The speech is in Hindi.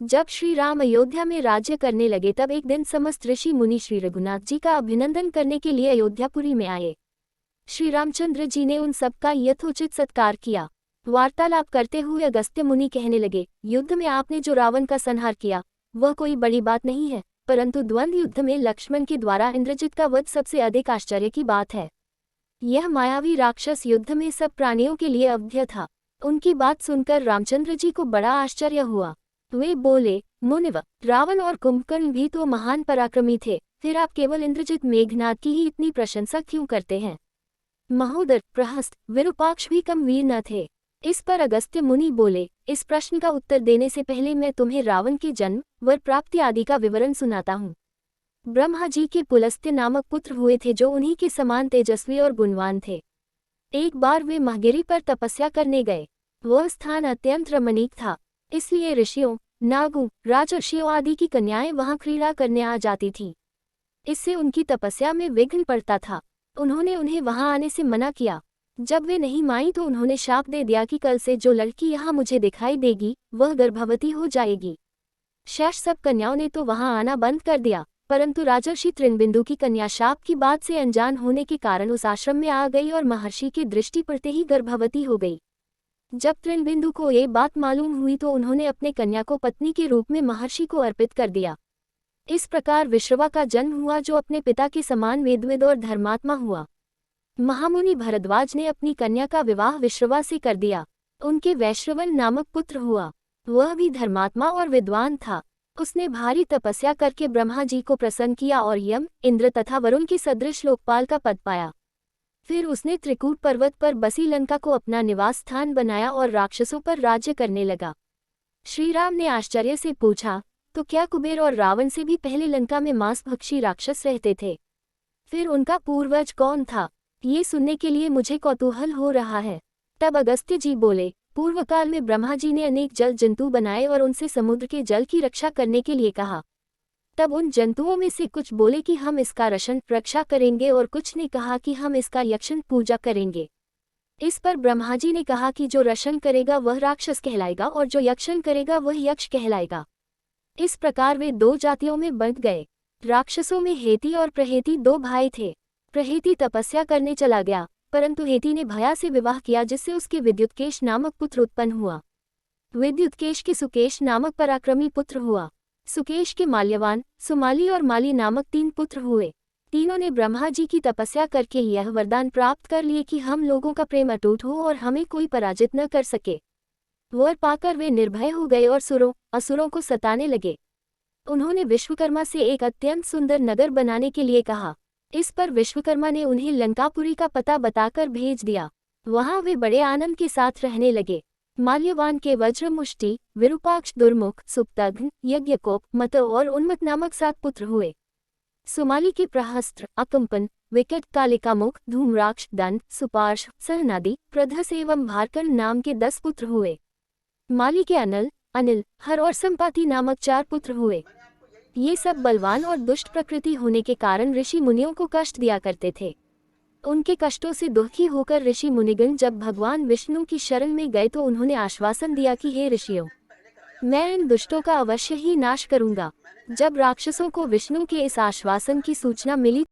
जब श्री राम अयोध्या में राज्य करने लगे तब एक दिन समस्त ऋषि मुनि श्री रघुनाथ जी का अभिनंदन करने के लिए अयोध्यापुरी में आए। श्री रामचंद्र जी ने उन सबका यथोचित सत्कार किया। वार्तालाप करते हुए अगस्त्य मुनि कहने लगे, युद्ध में आपने जो रावण का संहार किया वह कोई बड़ी बात नहीं है, परंतु द्वंद्व युद्ध में लक्ष्मण के द्वारा इंद्रजित का वध सबसे अधिक आश्चर्य की बात है। यह मायावी राक्षस युद्ध में सब प्राणियों के लिए अवध्य था। उनकी बात सुनकर रामचंद्र जी को बड़ा आश्चर्य हुआ। वे बोले, मुनिव, रावण और कुंभकर्ण भी तो महान पराक्रमी थे, फिर आप केवल इंद्रजित मेघनाद की ही इतनी प्रशंसा क्यों करते हैं? महोदर, प्रहस्त, विरूपाक्ष भी कम वीर न थे। इस पर अगस्त्य मुनि बोले, इस प्रश्न का उत्तर देने से पहले मैं तुम्हें रावण के जन्म, वर प्राप्ति आदि का विवरण सुनाता हूँ। ब्रह्मा जी के पुलस्त्य नामक पुत्र हुए थे जो उन्हीं के समान तेजस्वी और गुणवान थे। एक बार वे महगिरी पर तपस्या करने गए। वह स्थान अत्यंत रमणीक था, इसलिए ऋषियों, नागों, राजर्षियों आदि की कन्याएं वहां क्रीड़ा करने आ जाती थीं। इससे उनकी तपस्या में विघ्न पड़ता था। उन्होंने उन्हें वहां आने से मना किया। जब वे नहीं मानी तो उन्होंने शाप दे दिया कि कल से जो लड़की यहाँ मुझे दिखाई देगी वह गर्भवती हो जाएगी। शेष सब कन्याओं ने तो वहां आना बंद कर दिया, परंतु राजर्षि तृणबिंदु की कन्या शाप की बात से अनजान होने के कारण उस आश्रम में आ गई और महर्षि की दृष्टि पड़ते ही गर्भवती हो गई। जब तृणबिंदु को ये बात मालूम हुई तो उन्होंने अपने कन्या को पत्नी के रूप में महर्षि को अर्पित कर दिया। इस प्रकार विश्रवा का जन्म हुआ जो अपने पिता के समान वेदविद और धर्मात्मा हुआ। महामुनि भरद्वाज ने अपनी कन्या का विवाह विश्रवा से कर दिया। उनके वैश्रवण नामक पुत्र हुआ। वह भी धर्मात्मा और विद्वान था। उसने भारी तपस्या करके ब्रह्मा जी को प्रसन्न किया और यम, इंद्र तथा वरुण के सदृश लोकपाल का पद पाया। फिर उसने त्रिकूट पर्वत पर बसी लंका को अपना निवास स्थान बनाया और राक्षसों पर राज्य करने लगा। श्री राम ने आश्चर्य से पूछा, तो क्या कुबेर और रावण से भी पहले लंका में मांसभक्षी राक्षस रहते थे? फिर उनका पूर्वज कौन था? ये सुनने के लिए मुझे कौतूहल हो रहा है। तब अगस्त्य जी बोले, पूर्व काल में ब्रह्मा जी ने अनेक जल जंतु बनाए और उनसे समुद्र के जल की रक्षा करने के लिए कहा। तब उन जंतुओं में से कुछ बोले कि हम इसका रक्षण रक्षा करेंगे और कुछ ने कहा कि हम इसका यक्षण पूजा करेंगे। इस पर ब्रह्मा जी ने कहा कि जो रक्षण करेगा वह राक्षस कहलाएगा और जो यक्षण करेगा वह यक्ष कहलाएगा। इस प्रकार वे दो जातियों में बंट गए। राक्षसों में हेती और प्रहेती दो भाई थे। प्रहेती तपस्या करने चला गया, परंतु हेती ने भया से विवाह किया जिससे उसके विद्युत्केश नामक पुत्र उत्पन्न हुआ। विद्युत्केश के सुकेश नामक पराक्रमी पुत्र हुआ। सुकेश के माल्यवान, सुमाली और माली नामक 3 पुत्र हुए। तीनों ने ब्रह्मा जी की तपस्या करके यह वरदान प्राप्त कर लिए कि हम लोगों का प्रेम अटूट हो और हमें कोई पराजित न कर सके। वर पाकर वे निर्भय हो गए और असुरों को सताने लगे। उन्होंने विश्वकर्मा से एक अत्यंत सुंदर नगर बनाने के लिए कहा। इस पर विश्वकर्मा ने उन्हें लंकापुरी का पता बताकर भेज दिया। वहां वे बड़े आनंद के साथ रहने लगे। माल्यवान के वज्रमुष्टि, विरूपाक्ष, दुर्मुख, सुप्तघ्न, यज्ञकोप, मत और उन्मत नामक 7 पुत्र हुए। सुमाली के प्रहस्त्र, अकंपन, विकट, कालिकामुख, धूम्राक्ष, दंड, सुपार्श, सहनादि, प्रधस एवं भारकर्ण नाम के 10 पुत्र हुए। माली के अनल, अनिल, हर और संपाति नामक 4 पुत्र हुए। ये सब बलवान और दुष्ट प्रकृति होने के कारण ऋषि मुनियों को कष्ट दिया करते थे। उनके कष्टों से दुखी होकर ऋषि मुनिगण जब भगवान विष्णु की शरण में गए तो उन्होंने आश्वासन दिया कि हे ऋषियों, मैं इन दुष्टों का अवश्य ही नाश करूंगा। जब राक्षसों को विष्णु के इस आश्वासन की सूचना मिली